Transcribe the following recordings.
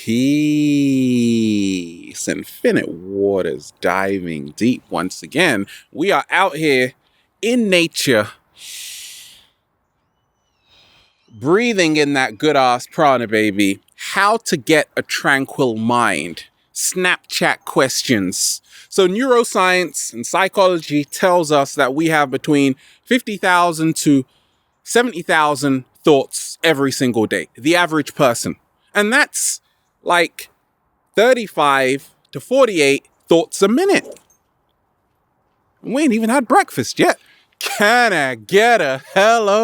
Peace. Infinite waters diving deep once again. We are out here in nature, breathing in that good ass prana, baby. How to get a tranquil mind. Snapchat questions. So neuroscience and psychology tells us that we have between 50,000 to 70,000 thoughts every single day. The average person. And that's like 35 to 48 thoughts a minute. We ain't even had breakfast yet. Can I get a hello?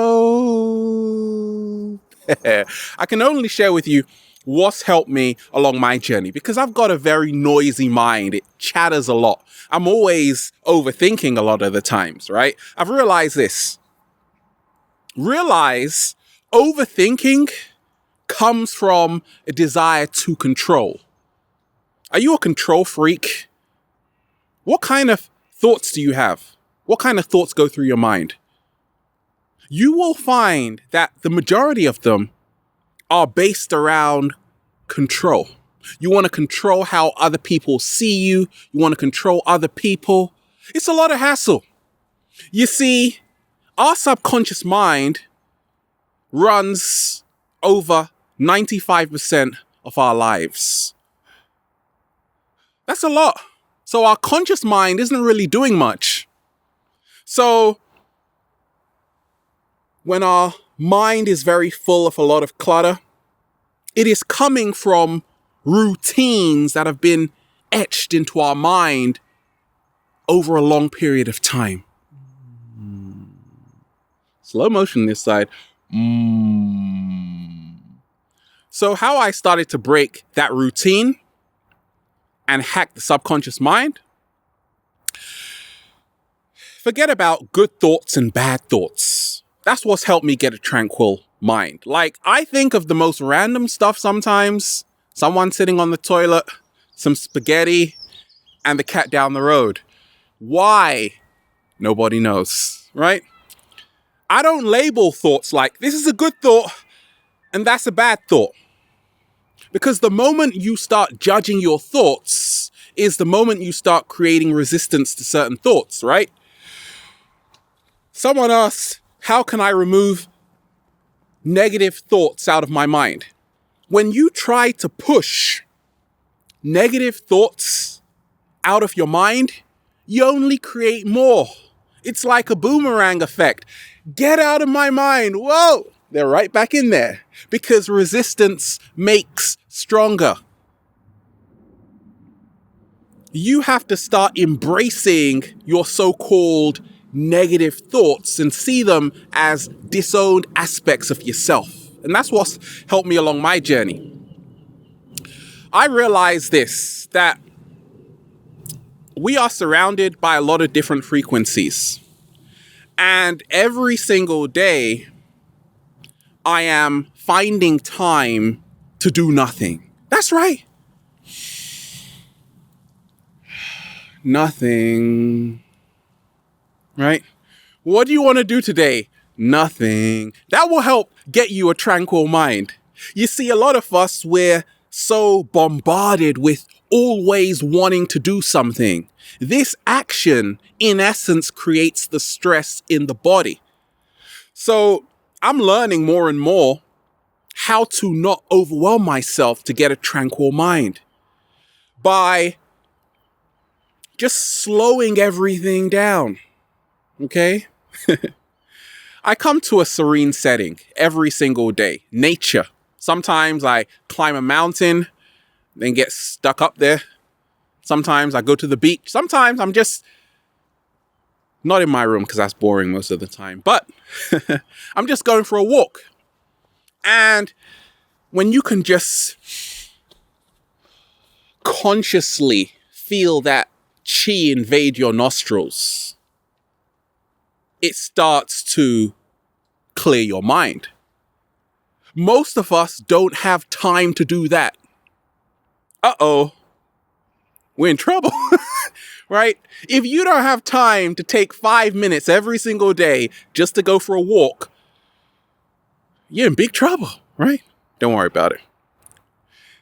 I can only share with you what's helped me along my journey because I've got a very noisy mind. It chatters a lot. I'm always overthinking a lot of the times, right? I've realized this. Realize overthinking comes from a desire to control. Are you a control freak? What kind of thoughts do you have? What kind of thoughts go through your mind? You will find that the majority of them are based around control. You want to control how other people see you. You want to control other people. It's a lot of hassle. You see, our subconscious mind runs over 95% of our lives. That's a lot. So our conscious mind isn't really doing much. So when our mind is very full of a lot of clutter, it is coming from routines that have been etched into our mind over a long period of time. Slow motion this side. So how I started to break that routine and hack the subconscious mind. Forget about good thoughts and bad thoughts. That's what's helped me get a tranquil mind. Like, I think of the most random stuff sometimes. Someone sitting on the toilet, some spaghetti, and the cat down the road. Why? Nobody knows, right? I don't label thoughts like, this is a good thought, and that's a bad thought. Because the moment you start judging your thoughts is the moment you start creating resistance to certain thoughts, right? Someone asks, how can I remove negative thoughts out of my mind? When you try to push negative thoughts out of your mind, you only create more. It's like a boomerang effect. Get out of my mind. Whoa! They're right back in there because resistance makes stronger. You have to start embracing your so-called negative thoughts and see them as disowned aspects of yourself. And that's what's helped me along my journey. I realized this, that we are surrounded by a lot of different frequencies. And every single day, I am finding time to do nothing. That's right. Nothing. Right? What do you want to do today? Nothing. That will help get you a tranquil mind. You see, a lot of us, we're so bombarded with always wanting to do something. This action, in essence, creates the stress in the body. So I'm learning more and more how to not overwhelm myself to get a tranquil mind by just slowing everything down. Okay? I come to a serene setting every single day. Nature. Sometimes I climb a mountain, then get stuck up there. Sometimes I go to the beach. Sometimes I'm just not in my room because that's boring most of the time. But I'm just going for a walk. And when you can just consciously feel that chi invade your nostrils, it starts to clear your mind. Most of us don't have time to do that. Uh-oh. We're in trouble, right? If you don't have time to take 5 minutes every single day just to go for a walk, you're in big trouble, right? Don't worry about it.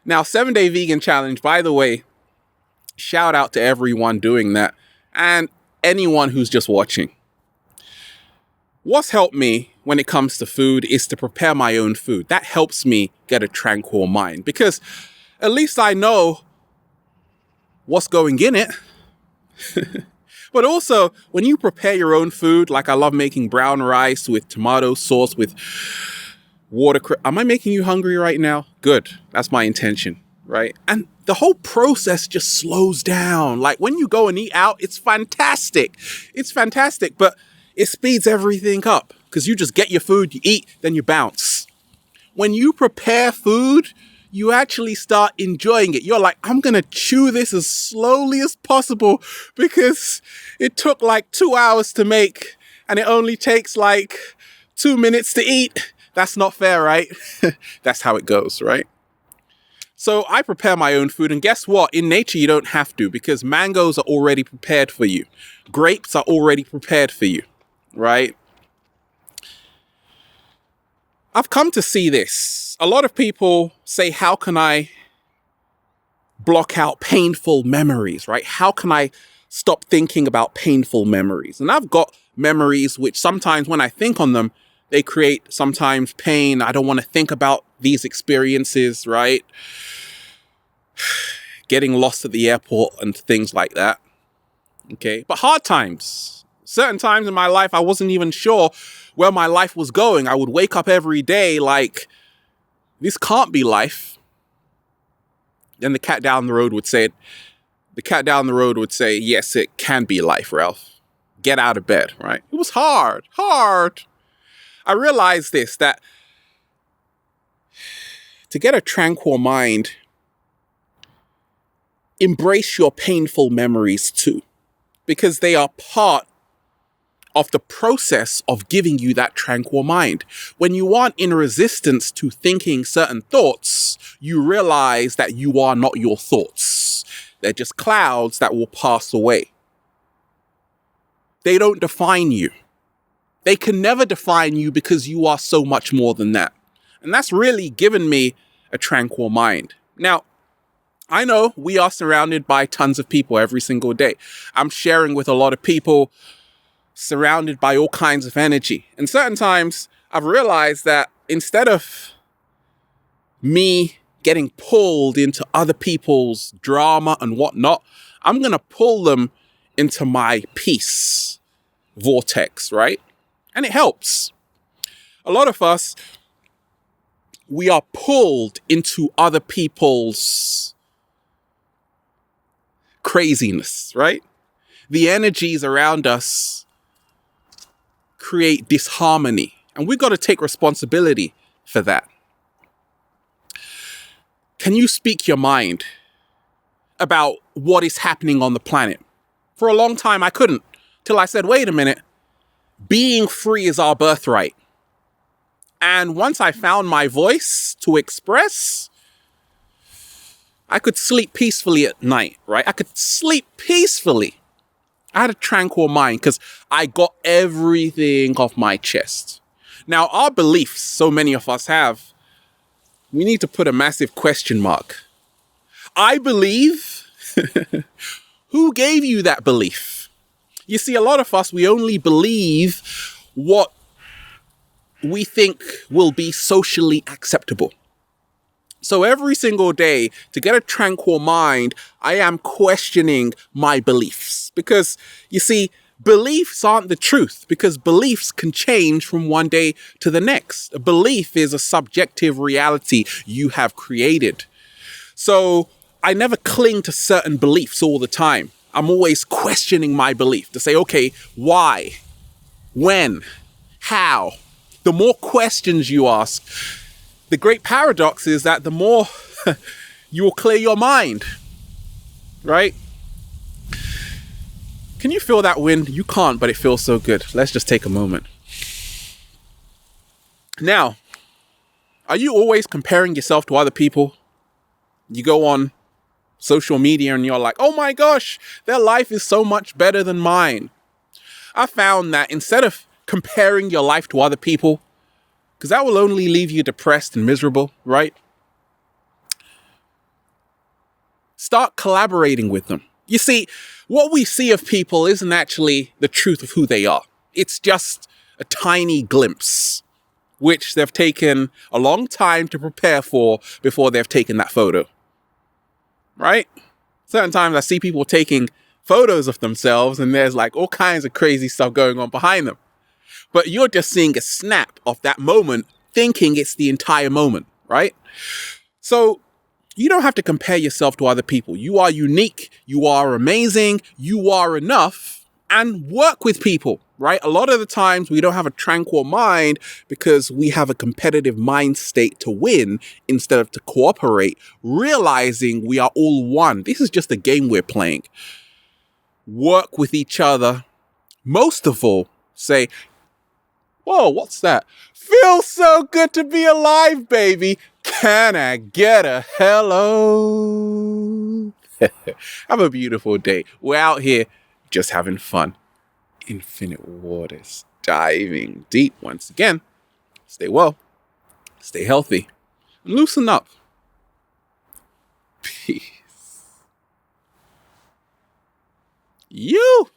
Now, 7-day vegan challenge, by the way, shout out to everyone doing that and anyone who's just watching. What's helped me when it comes to food is to prepare my own food. That helps me get a tranquil mind because at least I know what's going in it. But also, when you prepare your own food, like I love making brown rice with tomato sauce, with water. Am I making you hungry right now? Good. That's my intention, right? And the whole process just slows down. Like when you go and eat out, it's fantastic. It's fantastic, but it speeds everything up because you just get your food, you eat, then you bounce. When you prepare food, you actually start enjoying it. You're like, I'm going to chew this as slowly as possible because it took like 2 hours to make and it only takes like 2 minutes to eat. That's not fair, right? That's how it goes, right? So I prepare my own food, and guess what? In nature, you don't have to because mangoes are already prepared for you. Grapes are already prepared for you, right? I've come to see this. A lot of people say, how can I block out painful memories, right? How can I stop thinking about painful memories? And I've got memories which sometimes when I think on them, they create sometimes pain. I don't want to think about these experiences, right? Getting lost at the airport and things like that. Okay. But hard times. Certain times in my life, I wasn't even sure where my life was going. I would wake up every day like, this can't be life. Then the cat down the road would say, yes, it can be life, Ralph. Get out of bed, right? It was hard. I realized this, that to get a tranquil mind, embrace your painful memories too, because they are part of the process of giving you that tranquil mind. When you aren't in resistance to thinking certain thoughts, you realize that you are not your thoughts. They're just clouds that will pass away. They don't define you. They can never define you because you are so much more than that. And that's really given me a tranquil mind. Now, I know we are surrounded by tons of people every single day. I'm sharing with a lot of people, surrounded by all kinds of energy. And certain times I've realized that instead of me getting pulled into other people's drama and whatnot, I'm going to pull them into my peace vortex, right? And it helps. A lot of us, we are pulled into other people's craziness, right? The energies around us create disharmony, and we've got to take responsibility for that. Can you speak your mind about what is happening on the planet? For a long time, I couldn't, till I said, wait a minute, being free is our birthright. And once I found my voice to express, I could sleep peacefully at night, right? I could sleep peacefully. I had a tranquil mind because I got everything off my chest. Now, our beliefs, so many of us have, we need to put a massive question mark. I believe? Who gave you that belief? You see, a lot of us, we only believe what we think will be socially acceptable. So every single day, to get a tranquil mind, I am questioning my beliefs. Because, you see, beliefs aren't the truth, because beliefs can change from one day to the next. A belief is a subjective reality you have created. So I never cling to certain beliefs all the time. I'm always questioning my belief to say, okay, why? When? How? The more questions you ask, the great paradox is that the more you will clear your mind, right? Can you feel that wind? You can't, but it feels so good. Let's just take a moment. Now, are you always comparing yourself to other people? You go on social media and you're like, oh my gosh, their life is so much better than mine. I found that instead of comparing your life to other people, because that will only leave you depressed and miserable, right? Start collaborating with them. You see, what we see of people isn't actually the truth of who they are. It's just a tiny glimpse, which they've taken a long time to prepare for before they've taken that photo. Right? Certain times I see people taking photos of themselves and there's like all kinds of crazy stuff going on behind them. But you're just seeing a snap of that moment, thinking it's the entire moment, right? So you don't have to compare yourself to other people. You are unique. You are amazing. You are enough. And work with people, right? A lot of the times we don't have a tranquil mind because we have a competitive mind state to win instead of to cooperate, realizing we are all one. This is just a game we're playing. Work with each other. Most of all, say, whoa, what's that? Feels so good to be alive, baby. Can I get a hello? Have a beautiful day. We're out here just having fun. Infinite waters, diving deep once again. Stay well, stay healthy, and loosen up. Peace. You